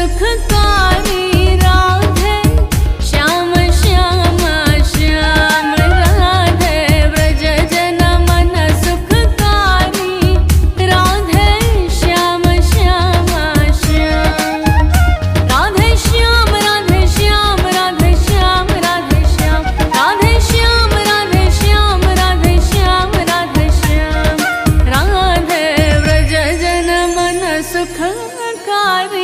सुखकारी राधे श्याम श्याम श्याम राधे व्रज जन मन सुखकारी राधे श्याम श्याम श्याम राधे श्याम राधे श्याम राधे श्याम राधे श्याम राधे श्याम राधे श्याम राधे श्याम राधे श्याम राधे व्रज जन मन सुखकारी